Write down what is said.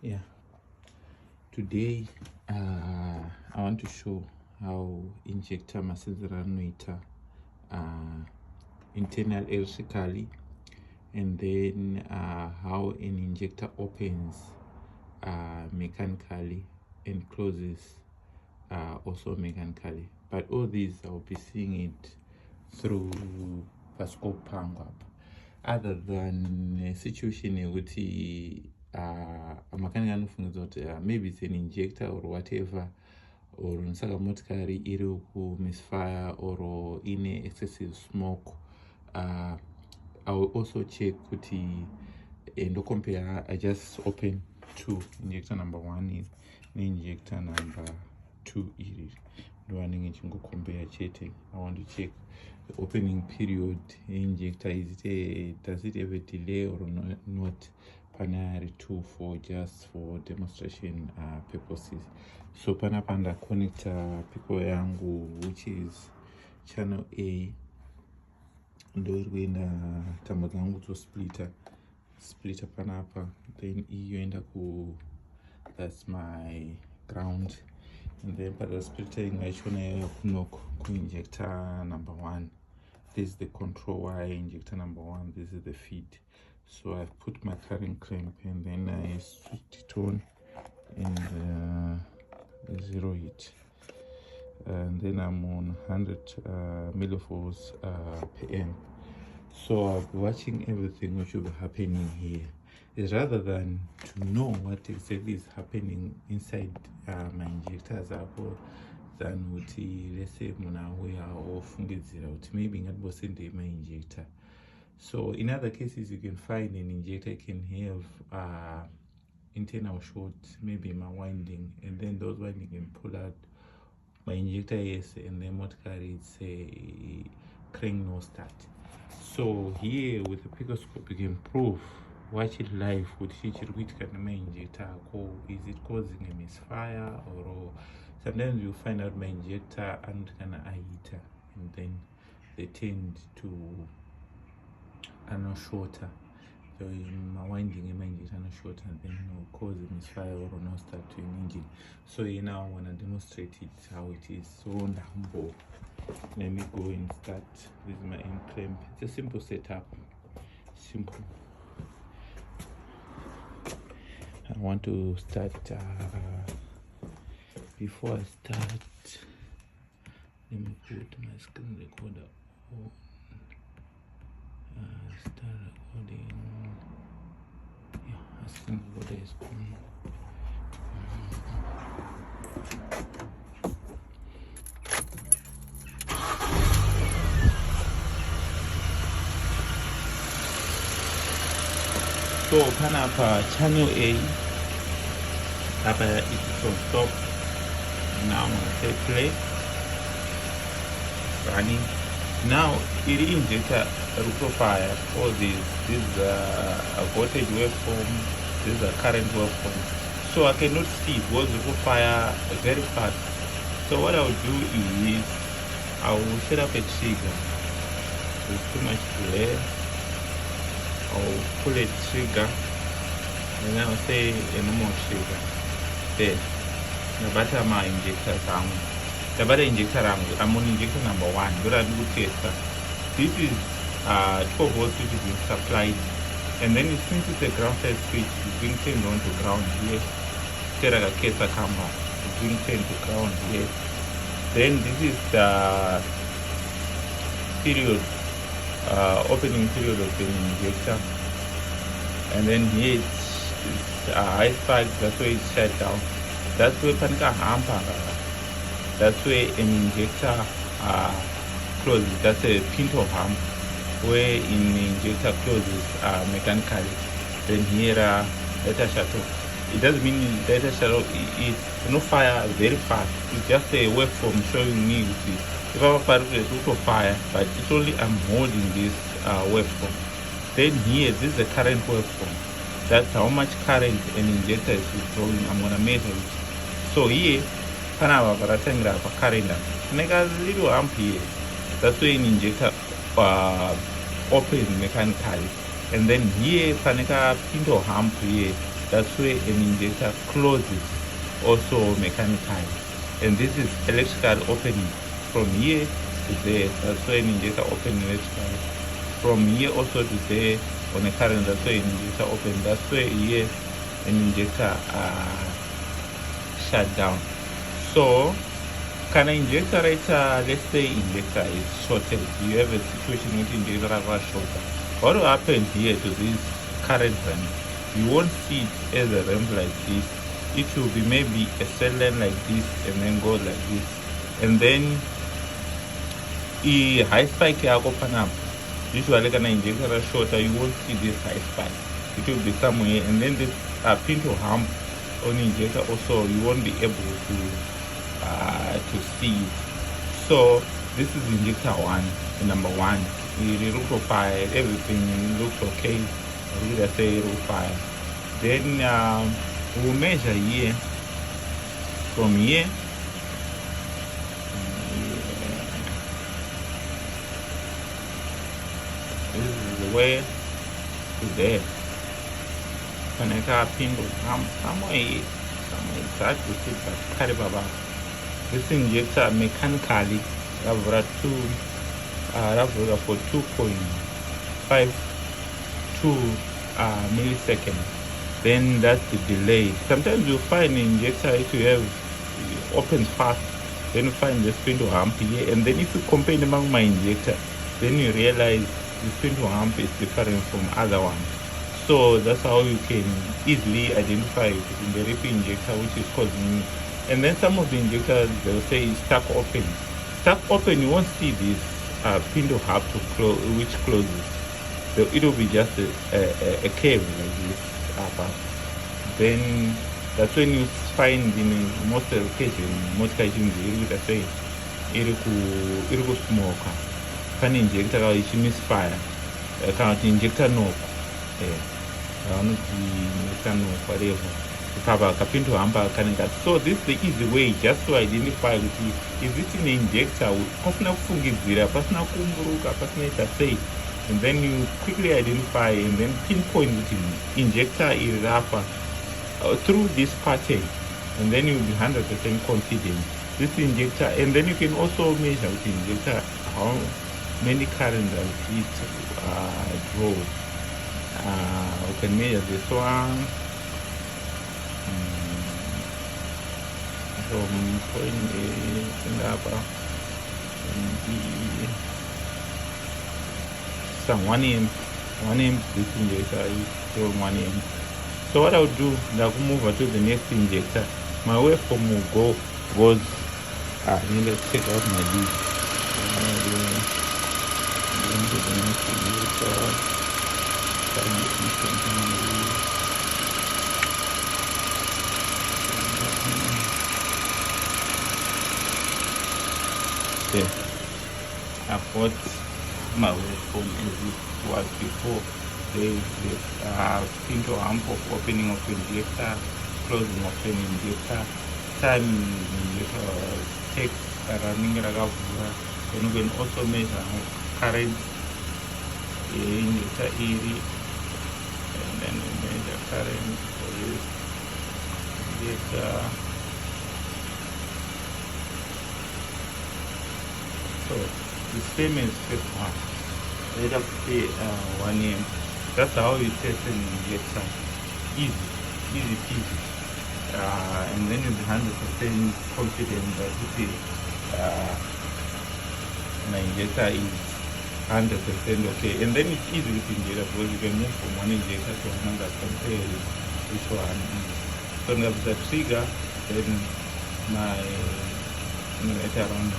Yeah, today I want to show how injector masenzeranoita internal electrically, and then how an injector opens mechanically and closes also mechanically. But all these I'll be seeing it through Pascope Pangwap. Other than a situation yekuti makanika anofungidzwa kuti maybe it's an injector or whatever, or saka motikari iri kumisfire or ine excessive smoke, I will also check kuti and compare. I just open two, injector number 1 injector number 2 iri ndowanenge chingocompare chete. I want to check the opening period injector, does it have a delay or not. Panari 2 for just for demonstration purposes. So panapanda connector pico yangu, which is channel A, ndo iri kuenda tambo dzangu to splitter panapa, then yoenda ku, that's my ground, and then pada splitter ingaichona kunoko ku injector number 1. This is the control wire, injector number 1. This is the feed. So I've put my current clamp and then I switched it on and zero it. And then I'm on 100 millivolts per amp. So I'll be watching everything which will be happening here. Is rather than to know what exactly is happening inside my injectors, than uti, let's say muna uya ofungidzira uti maybe ngatibosende my injector. So in other cases, you can find an injector can have internal short, maybe my winding, and then those winding can pull out my injector, yes, and then what carries a crank no start. So here with the picoscope, you can prove watch it live with which kind of my injector, is it causing a misfire, or sometimes you find out my injector and kind of heater, and then they tend to no shorter. So my winding in my injector no shorter, and then cause a misfire or no start to an engine. So you now want to demonstrate it how it is. So on the humble, let me go and start with my end clamp. It's a simple setup. Simple. I want to start before I start, let me put my screen recorder on. Start recording. Yeah, my screen recorder is on. So panapa channel A, apa it from stop. Now I'm gonna say play, running. Now it injector profile all these. This is a voltage waveform, this is a current waveform. So I cannot see it was fire very fast. So what I will do is I will set up a trigger. There's too much delay. I'll pull a trigger and then I'll say a normal trigger. There. The battery my injector sound. The battery injector I'm on injector number 1. But I do test. This is 12 volts which is being supplied, and then since it's a ground side switch, it's being turned on to ground here. Teraga kesa kamba, it's being turned to ground here. Then this is the period, opening period of the injector, and then here it's high spike. That's where it's shut down. That's where panika hamper. That's where an injector closes. That's a pinto hump where in injector closes mechanically. Then here data shuttle. It doesn't mean data shuttle is no fire very fast. It's just a waveform showing me if I fire to fire, but it's only I'm holding this waveform. Then here this is the current waveform. That's how much current an injector is withdrawing. I'm gonna measure it. So here panava paratangira pa current. Make a little amp here. That's where an injector opens mechanically. And then here paneka pinto hump here. that's where an injector closes also mechanically, and this is electrical opening from here to there. That's where an injector opening electrically. From here also to there on a current, that's where an injector open. That's where here an injector shut down. So can an injector right, let's say injector is shorted, you have a situation with injector are shorter. What will happen here to this current run? You won't see it as a ramp like this. It will be maybe a cell line like this and then go like this, and then a high spike open up. Usually when an injector is shorter, you won't see this high spike. It will be somewhere, and then this pin to hump on injector also you won't be able to see it. So this is injector one, number one. The root profile, everything looks okay. I would say root profile. Then we'll measure here. From here, this is the way to there. Connect our pin to somewhere try to see that carry baba. This injector mechanically for 2.52 milliseconds. Then that's the delay. Sometimes you find an injector if you have opens fast, then you find the spin to hump here, and then if you compare the magma injector, then you realize the spin to hump is different from other ones. So that's how you can easily identify in the repeat injector which is causing. And then some of the injectors, they'll say stuck open. Stuck open, you won't see this pin to hump to close, which closes. So it will be just a curve like this. Then that's when you find in most occasions you would say it will smoke. Can injector is misfire. Can't injector no. Whatever. So this is the easy way just to identify with you. Is this an injector with personal fungizira, personal kumburuka, personal say, and then you quickly identify and then pinpoint with him. Injector is upper through this pattern, and then you'll be 100% confident. This injector, and then you can also measure with the injector how many current does it draw. We can measure this one. From point A and upper some 1 amp, this injector is still 1 amp. So what I'll do, I'll move over to the next injector. My waveform will goes let's take out my lead. Then to the next injector. Okay, I've got my waveform as it was before. There is the pin to hump of opening of injector, closing of an injector, time injector takes running ragavura. Then we can also measure current injector area, and then we measure current for this injector. So the same as step 1. Let us say 1 amp. That's how you test an injector. Easy peasy. And then you'll be 100% confident that this is an injector is 100% okay. And then it's easy with injector because you can move from one injector to another, compare which one. So now the trigger, then my injector around.